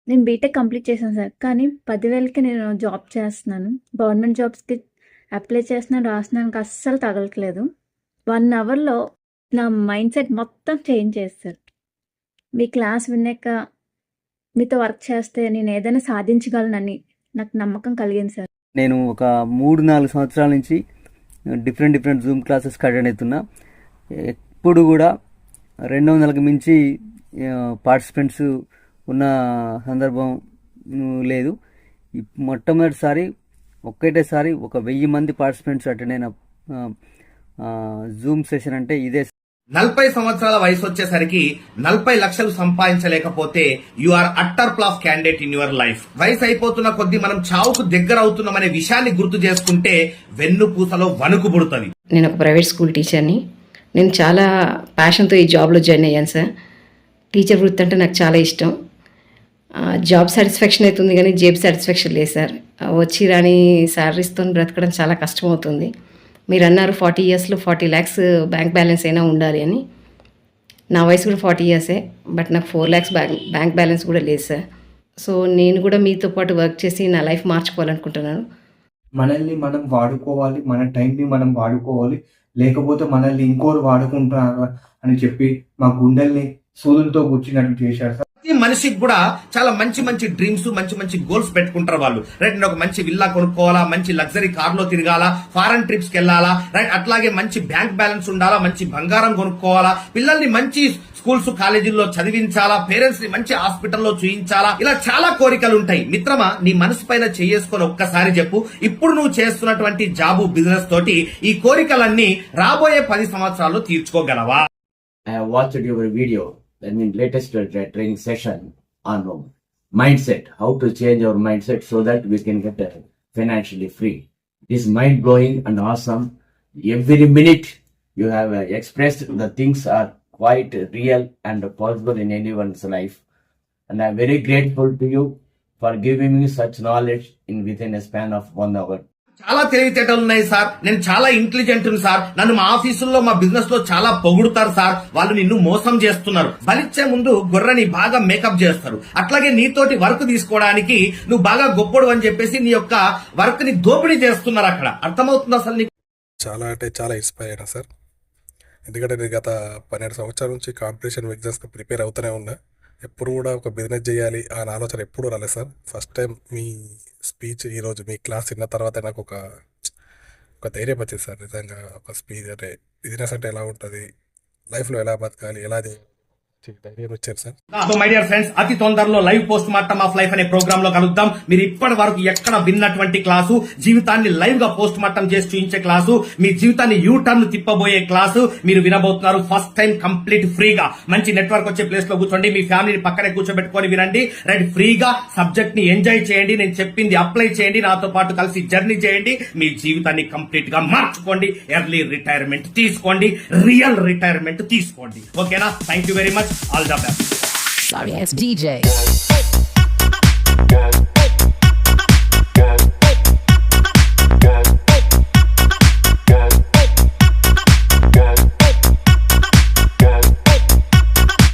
నేను BTech complete చేశాను sir. కానీ 10,000కి నేను జాబ్ చేస్తున్నాను. గవర్నమెంట్ జాబ్స్‌కి అప్లై చేస్తున్నాను, రాస్తున్నాను. నాకు అస్సలు తగలట్లేదు. 1 అవర్‌లో నా మైండ్‌సెట్ మొత్తం చేంజ్ చేసేసారు. మీ క్లాస్ విన్నాక మీతో వర్క్ చేస్తే నేను ఏదైనా సాధించగలనని నాకు నమ్మకం కలిగింది సార్. నేను ఒక 3-4 సంవత్సరాల నుంచి డిఫరెంట్ జూమ్ క్లాసెస్కి అటెండ్ అవుతున్నా. ఎప్పుడు కూడా 200కి మించి పార్టిసిపెంట్స్ ఉన్న సందర్భం లేదు. మొట్టమొదటిసారి ఒక్కటేసారి ఒక 1000 మంది పార్టిసిపెంట్స్ అటెండ్ అయిన జూమ్ సెషన్ అంటే ఇదే. 40 సంవత్సరాల వయసు వచ్చేసరికి 40 లక్షలు సంపాదించలేకపోతే you are utter flop candidate in your life. వయసు అయిపోతున్న కొద్దీ మనం చావుకు దగ్గర అవుతున్నామనే విషయాన్ని గుర్తు చేసుకుంటే వెన్నుపూసలో వణుకు పుడుతుంది. నేను ఒక ప్రైవేట్ స్కూల్ టీచర్ని. నేను చాలా ప్యాషన్తో ఈ జాబ్లో జాయిన్ అయ్యాను సార్. టీచర్ వృత్తి అంటే నాకు చాలా ఇష్టం. జాబ్ సాటిస్ఫాక్షన్ అవుతుంది కానీ జేబ్ సాటిస్ఫాక్షన్ లేదు సార్. వచ్చి రాని శాలరీస్తో బ్రతకడం చాలా కష్టం అవుతుంది. మీరు అన్నారు 40 ఇయర్స్లో 40 lakhs బ్యాంక్ బ్యాలెన్స్ అయినా ఉండాలి అని. నా వయసు కూడా 40 ఇయర్సే, బట్ నాకు 4 lakhs బ్యాంక్ బ్యాలెన్స్ కూడా లేదు సార్. సో నేను కూడా మీతో పాటు వర్క్ చేసి నా లైఫ్ మార్చుకోవాలనుకుంటున్నాను. మనల్ని మనం వాడుకోవాలి, మన టైంని మనం వాడుకోవాలి, లేకపోతే మనల్ని ఇంకోరు వాడుకుంటారు అని చెప్పి మా గుండెల్ని సూదులతో గుచ్చినట్లు చేశారు సార్. ప్రతి మనిషికి కూడా చాలా మంచి డ్రీమ్స్, మంచి గోల్స్ పెట్టుకుంటారు వాళ్ళు. రైట్, నేను ఒక మంచి విల్లా కొనుక్కోవాలా, మంచి లగ్జరీ కార్ లో తిరగాల, ఫారెన్ ట్రిప్స్ కి వెళ్ళాలా, రైట్, అట్లాగే మంచి బ్యాంక్ బ్యాలెన్స్ ఉండాలా, మంచి బంగారం కొనుక్కోవాలా, పిల్లల్ని మంచి స్కూల్స్ కాలేజీల్లో చదివించాలా, పేరెంట్స్ ని మంచి హాస్పిటల్లో చూయించాలా, ఇలా చాలా కోరికలు ఉంటాయి. మిత్రమా, నీ మనసు పైన చేసుకొని ఒక్కసారి చెప్పు, ఇప్పుడు నువ్వు చేస్తున్నటువంటి జాబు, బిజినెస్ తోటి ఈ కోరికలన్నీ రాబోయే 10 సంవత్సరాల్లో తీర్చుకోగలవా? I have watched your video, latest training session on mindset, how to change our mindset so that we can get financially free. It is mind blowing and awesome. Every minute you have expressed the things are quite real and possible in anyone's life. And I am very grateful to you for giving me such knowledge within a span of 1 hour. చాలా తెలివితేటలు ఉన్నాయి sir, నేను చాలా intelligent sir, నన్ను మా ఆఫీసుల్లో మా business లో చాలా పొగుడుతారు సార్. వాళ్ళు నిన్ను మోసం చేస్తున్నారు. బలిచ్చే ముందు గొర్రెని బాగా మేకప్ చేస్తారు. అట్లాగే నీతోటి వర్క్ తీసుకోవడానికి నువ్వు బాగా గొప్పడు అని చెప్పేసి నీ యొక్క వర్క్ ని దోపిడీ చేస్తున్నారు. అక్కడ అర్థమవుతుంది అసలు నీకు? చాలా అంటే చాలా ఇన్స్పైర్ అయినా సార్. ఎందుకంటే నేను గత 12 సంవత్సరాల నుంచి కాంపిటీషన్ ఎగ్జామ్స్కి ప్రిపేర్ అవుతూనే ఉన్నా. ఎప్పుడు కూడా ఒక బిజినెస్ చేయాలి అనే ఆలోచన ఎప్పుడూ రాలేదు సార్. ఫస్ట్ టైం మీ స్పీచ్ ఈరోజు మీ క్లాస్ విన్న తర్వాత నాకు ఒక ధైర్యం వచ్చింది సార్. నిజంగా ఒక స్పీచ్ అంటే బిజినెస్ అంటే ఎలా ఉంటుంది, లైఫ్లో ఎలా బతకాలి, ఎలా ధైర్యం వచ్చారు sir. So my dear friends, అతి తొందరలో live post mortem of life అనే ప్రోగ్రామ్ లో కలుద్దాం. మీరు ఇప్పటి వరకు ఎక్కడ విన్నటువంటి క్లాసు, జీవితాన్ని లైవ్ గా పోస్ట్ మార్టం చేసి చూపించే క్లాసు, మీ జీవితాన్ని యూ టర్న్ తిప్పబోయే క్లాసు మీరు వినబోతున్నారు. ఫస్ట్ టైం కంప్లీట్ ఫ్రీగా మంచి నెట్వర్క్ వచ్చే ప్లేస్ లో కూర్చోండి, మీ ఫ్యామిలీని పక్కనే కూర్చోబెట్టుకొని వినండి. రైట్, ఫ్రీగా సబ్జెక్ట్ ని ఎంజాయ్ చేయండి, నేను చెప్పింది అప్లై చేయండి, నాతో పాటు కలిసి జర్నీ చేయండి, మీ జీవితాన్ని కంప్లీట్ గా మార్చుకోండి. ఎర్లీ రిటైర్మెంట్ తీసుకోండి, రియల్ రిటైర్మెంట్ తీసుకోండి. ఓకేనా? Thank you very much. All the best. Sorry, it's DJ.